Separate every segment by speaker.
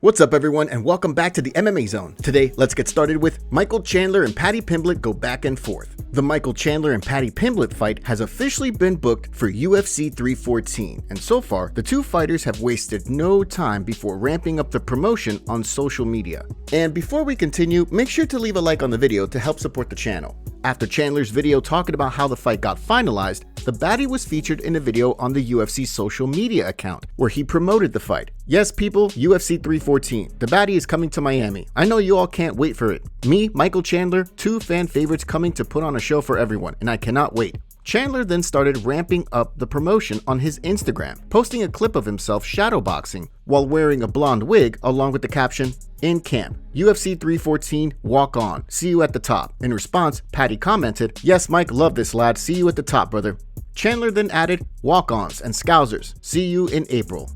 Speaker 1: What's up everyone and welcome back to the MMA Zone. Today, let's get started with Michael Chandler and Paddy Pimblett go back and forth. The Michael Chandler and Paddy Pimblett fight has officially been booked for UFC 314, and so far, the two fighters have wasted no time before ramping up the promotion on social media. And before we continue, make sure to leave a like on the video to help support the channel. After Chandler's video talking about how the fight got finalized, the baddie was featured in a video on the UFC social media account, where he promoted the fight. Yes people, UFC 314, the baddie is coming to Miami. I know you all can't wait for it. Me, Michael Chandler, two fan favorites coming to put on a show for everyone, and I cannot wait. Chandler then started ramping up the promotion on his Instagram, posting a clip of himself shadowboxing while wearing a blonde wig along with the caption, "In camp, UFC 314, walk on, see you at the top." In response, Paddy commented, "Yes Mike, love this lad, see you at the top brother." Chandler then added, "Walk-ons and scousers, see you in April."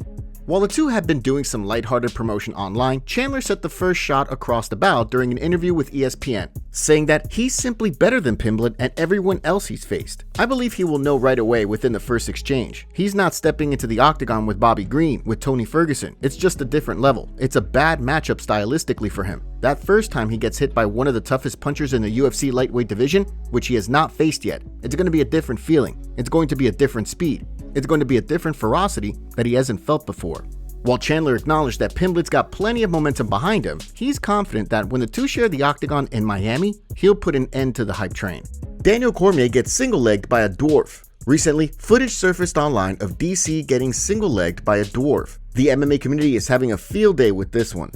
Speaker 1: While the two had been doing some lighthearted promotion online, Chandler set the first shot across the bow during an interview with ESPN, saying that he's simply better than Pimblett and everyone else he's faced. "I believe he will know right away within the first exchange. He's not stepping into the octagon with Bobby Green, with Tony Ferguson. It's just a different level. It's a bad matchup stylistically for him. That first time he gets hit by one of the toughest punchers in the UFC lightweight division, which he has not faced yet, it's going to be a different feeling. It's going to be a different speed. It's going to be a different ferocity that he hasn't felt before." While Chandler acknowledged that Pimblett's got plenty of momentum behind him, he's confident that when the two share the octagon in Miami, he'll put an end to the hype train. Daniel Cormier gets single-legged by a dwarf. Recently, footage surfaced online of DC getting single-legged by a dwarf. The MMA community is having a field day with this one.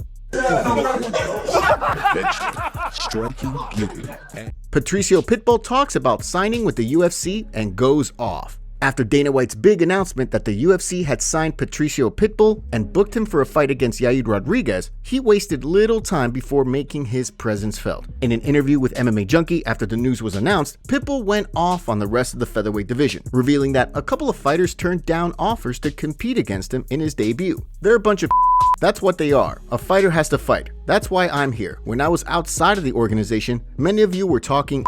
Speaker 1: Patricio Pitbull talks about signing with the UFC and goes off. After Dana White's big announcement that the UFC had signed Patricio Pitbull and booked him for a fight against Yair Rodriguez, he wasted little time before making his presence felt. In an interview with MMA Junkie after the news was announced, Pitbull went off on the rest of the featherweight division, revealing that a couple of fighters turned down offers to compete against him in his debut. They're a bunch of That's what they are. A fighter has to fight. That's why I'm here. When I was outside of the organization, many of you were talking.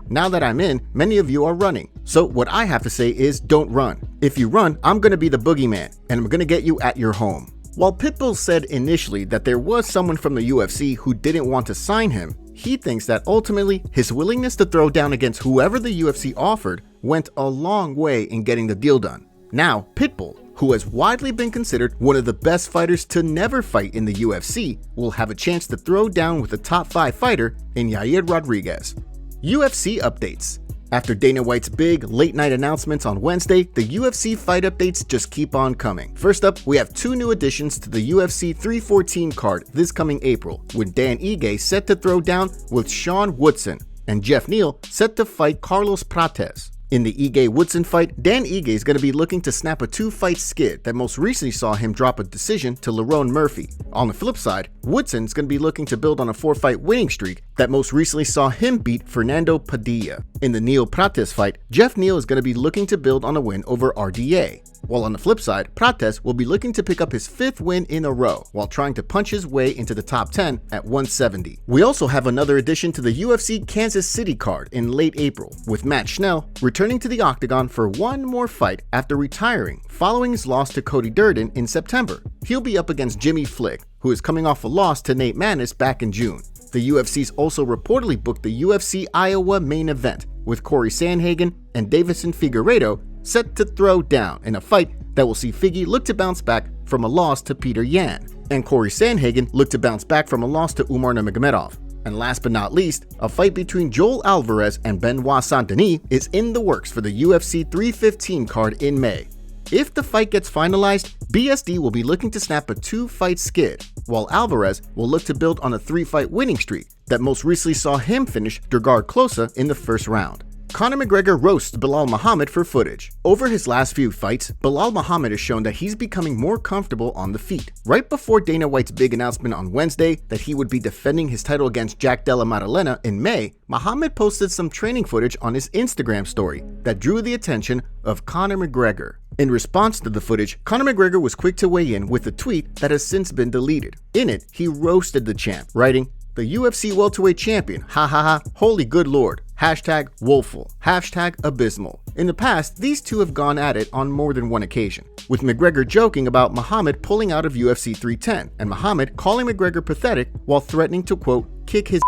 Speaker 1: Now that I'm in, many of you are running. So what I have to say is don't run. If you run, I'm gonna be the boogeyman, and I'm gonna get you at your home." While Pitbull said initially that there was someone from the UFC who didn't want to sign him, he thinks that ultimately his willingness to throw down against whoever the UFC offered went a long way in getting the deal done. Now, Pitbull, who has widely been considered one of the best fighters to never fight in the UFC, will have a chance to throw down with a top 5 fighter in Yair Rodriguez. UFC updates. After Dana White's big late-night announcements on Wednesday, the UFC fight updates just keep on coming. First up, we have 2 new additions to the UFC 314 card this coming April, with Dan Ige set to throw down with Sean Woodson, and Jeff Neal set to fight Carlos Prates. In the Ige-Woodson fight, Dan Ige is going to be looking to snap a 2-fight skid that most recently saw him drop a decision to Lerone Murphy. On the flip side, Woodson is going to be looking to build on a 4-fight winning streak that most recently saw him beat Fernando Padilla. In the Neal-Prates fight, Jeff Neal is going to be looking to build on a win over RDA. While on the flip side, Prates will be looking to pick up his 5th win in a row while trying to punch his way into the top 10 at 170. We also have another addition to the UFC Kansas City card in late April, with Matt Schnell returning to the octagon for one more fight after retiring following his loss to Cody Durden in September. He'll be up against Jimmy Flick, who is coming off a loss to Nate Maness back in June. The UFC's also reportedly booked the UFC Iowa main event, with Corey Sandhagen and Davison Figueiredo set to throw down in a fight that will see Figgy look to bounce back from a loss to Peter Yan, and Corey Sandhagen look to bounce back from a loss to Umar Nurmagomedov. And last but not least, a fight between Joel Alvarez and Benoit Saint-Denis is in the works for the UFC 315 card in May. If the fight gets finalized, BSD will be looking to snap a 2-fight skid, while Alvarez will look to build on a 3-fight winning streak that most recently saw him finish Dragard Closa in the first round. Conor McGregor roasts Belal Muhammad for footage. Over his last few fights, Belal Muhammad has shown that he's becoming more comfortable on the feet. Right before Dana White's big announcement on Wednesday that he would be defending his title against Jack Della Maddalena in May, Muhammad posted some training footage on his Instagram story that drew the attention of Conor McGregor. In response to the footage, Conor McGregor was quick to weigh in with a tweet that has since been deleted. In it, he roasted the champ, writing, "The UFC welterweight champion, ha ha ha, holy good lord, hashtag woeful, hashtag abysmal, In the past, these two have gone at it on more than one occasion, with McGregor joking about Muhammad pulling out of UFC 310 and Muhammad calling McGregor pathetic while threatening to, quote, kick his.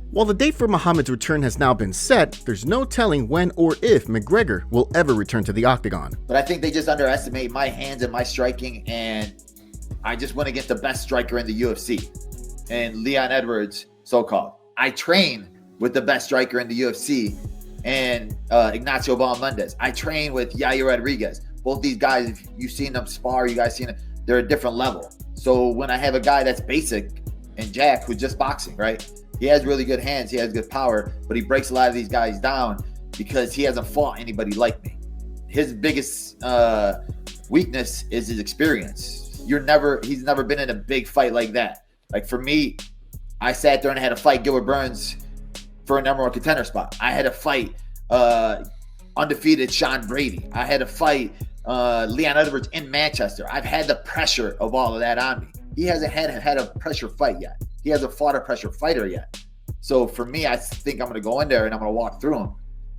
Speaker 1: While the date for Muhammad's return has now been set, there's no telling when or if McGregor will ever return to the octagon.
Speaker 2: But I think they just underestimate my hands and my striking, and I just went against the best striker in the UFC, and Leon Edwards, so-called. I train with the best striker in the UFC, and Ignacio Bahamondes. I train with Yair Rodriguez. Both these guys, if you've seen them spar, you guys seen them, they're a different level. So when I have a guy that's basic and Jack, who's just boxing, right? He has really good hands, he has good power, but he breaks a lot of these guys down because he hasn't fought anybody like me. His biggest weakness is his experience. He's never been in a big fight like that. Like for me, I sat there and I had to fight Gilbert Burns for a number one contender spot. I had to fight undefeated Sean Brady. I had to fight Leon Edwards in Manchester. I've had the pressure of all of that on me. He hasn't had a pressure fight yet. He hasn't fought a pressure fighter yet. So for me, I think I'm going to go in there and I'm going to walk through him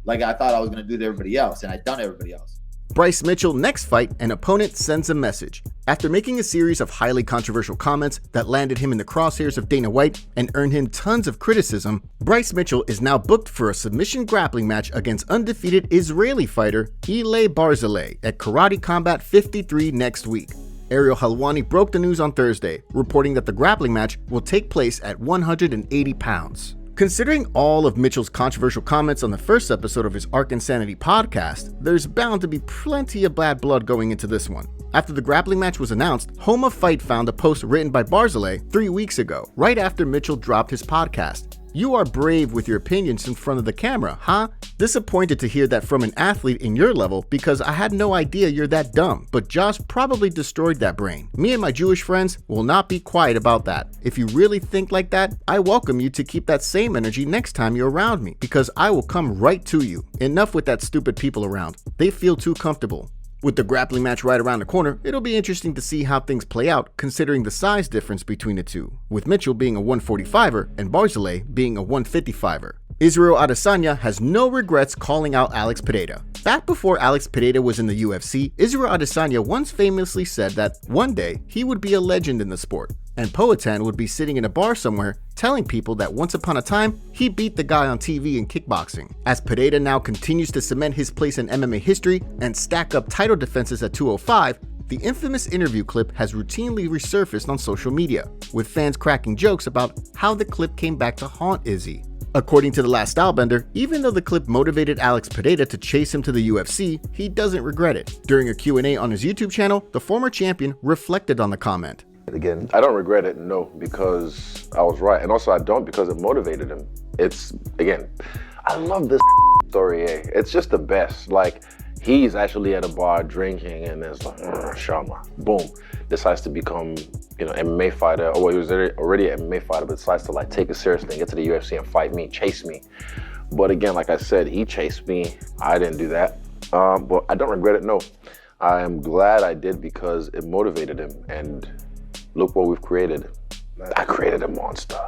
Speaker 2: like I thought I was going to do to everybody else, and I've done everybody else.
Speaker 1: Bryce Mitchell next fight, an opponent sends a message. After making a series of highly controversial comments that landed him in the crosshairs of Dana White and earned him tons of criticism, Bryce Mitchell is now booked for a submission grappling match against undefeated Israeli fighter Ilia Topuria at Karate Combat 53 next week. Ariel Helwani broke the news on Thursday, reporting that the grappling match will take place at 180 pounds. Considering all of Mitchell's controversial comments on the first episode of his Arc Insanity podcast, there's bound to be plenty of bad blood going into this one. After the grappling match was announced, Homa Fight found a post written by Barzilay 3 weeks ago, right after Mitchell dropped his podcast. You are brave with your opinions in front of the camera, huh? Disappointed to hear that from an athlete in your level because I had no idea you're that dumb, but Josh probably destroyed that brain. Me and my Jewish friends will not be quiet about that. If you really think like that, I welcome you to keep that same energy next time you're around me because I will come right to you. Enough with that stupid people around. They feel too comfortable. With the grappling match right around the corner, it'll be interesting to see how things play out considering the size difference between the two, with Mitchell being a 145er and Barzilay being a 155er. Israel Adesanya has no regrets calling out Alex Pereira. Back before Alex Pereira was in the UFC, Israel Adesanya once famously said that one day he would be a legend in the sport, and Poatan would be sitting in a bar somewhere telling people that once upon a time he beat the guy on TV in kickboxing. As Pereira now continues to cement his place in MMA history and stack up title defenses at 205, the infamous interview clip has routinely resurfaced on social media, with fans cracking jokes about how the clip came back to haunt Izzy. According to The Last Stylebender, even though the clip motivated Alex Pereira to chase him to the UFC, he doesn't regret it. During a Q&A on his YouTube channel, the former champion reflected on the comment.
Speaker 3: Again, I don't regret it, no, because I was right. And also I don't because it motivated him. It's, again, I love this story, eh? It's just the best. Like, he's actually at a bar drinking and it's like, Shama, boom, decides to become, MMA fighter. Or he was already an MMA fighter, but decides to like take it seriously and get to the UFC and fight me, chase me. But again, like I said, he chased me. I didn't do that. But I don't regret it, no. I am glad I did because it motivated him, and look what we've created. I created a monster.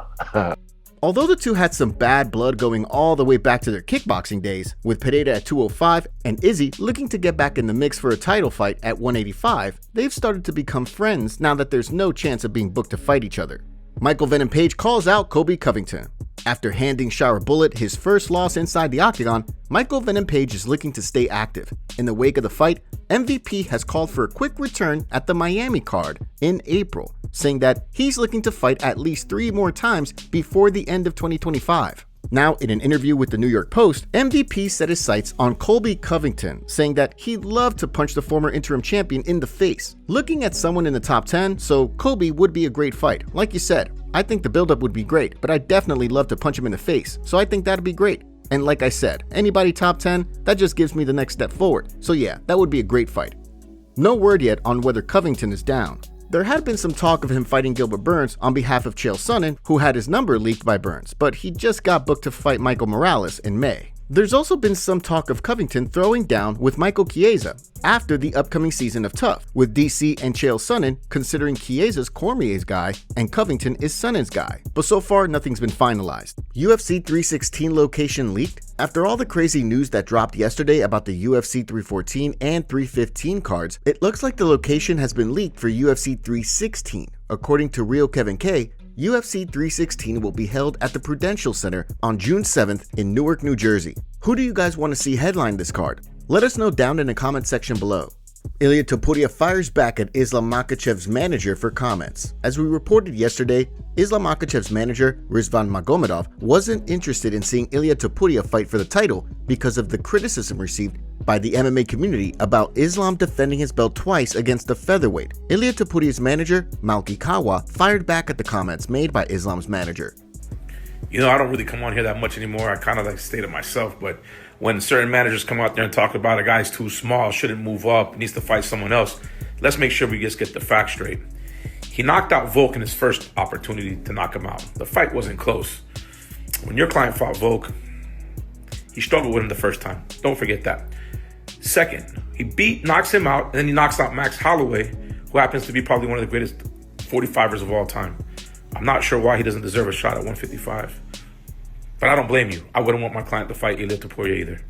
Speaker 1: Although the two had some bad blood going all the way back to their kickboxing days, with Pereira at 205 and Izzy looking to get back in the mix for a title fight at 185, they've started to become friends now that there's no chance of being booked to fight each other. Michael Venom Page calls out Colby Covington. After handing Shara Bullet his first loss inside the octagon, Michael Venom Page is looking to stay active. In the wake of the fight, MVP has called for a quick return at the Miami card in April, saying that he's looking to fight at least 3 more times before the end of 2025. Now, in an interview with the New York Post, MVP set his sights on Colby Covington, saying that he'd love to punch the former interim champion in the face. Looking at someone in the top 10, so Colby would be a great fight. Like you said, I think the buildup would be great, but I'd definitely love to punch him in the face, so I think that'd be great. And like I said, anybody top 10, that just gives me the next step forward. So yeah, that would be a great fight. No word yet on whether Covington is down. There had been some talk of him fighting Gilbert Burns on behalf of Chael Sonnen, who had his number leaked by Burns, but he just got booked to fight Michael Morales in May. There's also been some talk of Covington throwing down with Michael Chiesa after the upcoming season of Tough, with DC and Chael Sonnen considering Chiesa's Cormier's guy and Covington is Sonnen's guy. But so far, nothing's been finalized. UFC 316 location leaked. After all the crazy news that dropped yesterday about the UFC 314 and 315 cards, it looks like the location has been leaked for UFC 316. According to Real Kevin K, UFC 316 will be held at the Prudential Center on June 7th in Newark, New Jersey. Who do you guys want to see headline this card? Let us know down in the comment section below. Ilia Topuria fires back at Islam Makhachev's manager for comments. As we reported yesterday, Islam Makhachev's manager, Rizvan Magomedov, wasn't interested in seeing Ilia Topuria fight for the title because of the criticism received by the MMA community about Islam defending his belt twice against the featherweight. Ilia Topuria's manager, Malki Kawa, fired back at the comments made by Islam's manager.
Speaker 4: You know, I don't really come on here that much anymore. I kind of like stay to myself, but when certain managers come out there and talk about a guy's too small, shouldn't move up, needs to fight someone else, let's make sure we just get the facts straight. He knocked out Volk in his first opportunity to knock him out. The fight wasn't close. When your client fought Volk, he struggled with him the first time. Don't forget that. Second, he knocks him out, and then he knocks out Max Holloway, who happens to be probably one of the greatest 45ers of all time. I'm not sure why he doesn't deserve a shot at 155. But I don't blame you. I wouldn't want my client to fight Ilia Topuria either.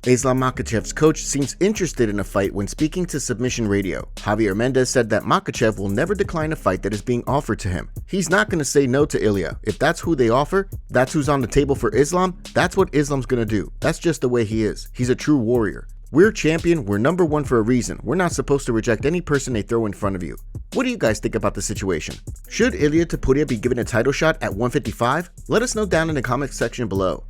Speaker 1: Islam Makhachev's coach seems interested in a fight when speaking to Submission Radio. Javier Mendez said that Makhachev will never decline a fight that is being offered to him. He's not going to say no to Ilia. If that's who they offer, that's who's on the table for Islam, that's what Islam's going to do. That's just the way he is. He's a true warrior. We're champion, we're number one for a reason. We're not supposed to reject any person they throw in front of you. What do you guys think about the situation? Should Ilia Topuria be given a title shot at 155? Let us know down in the comment section below.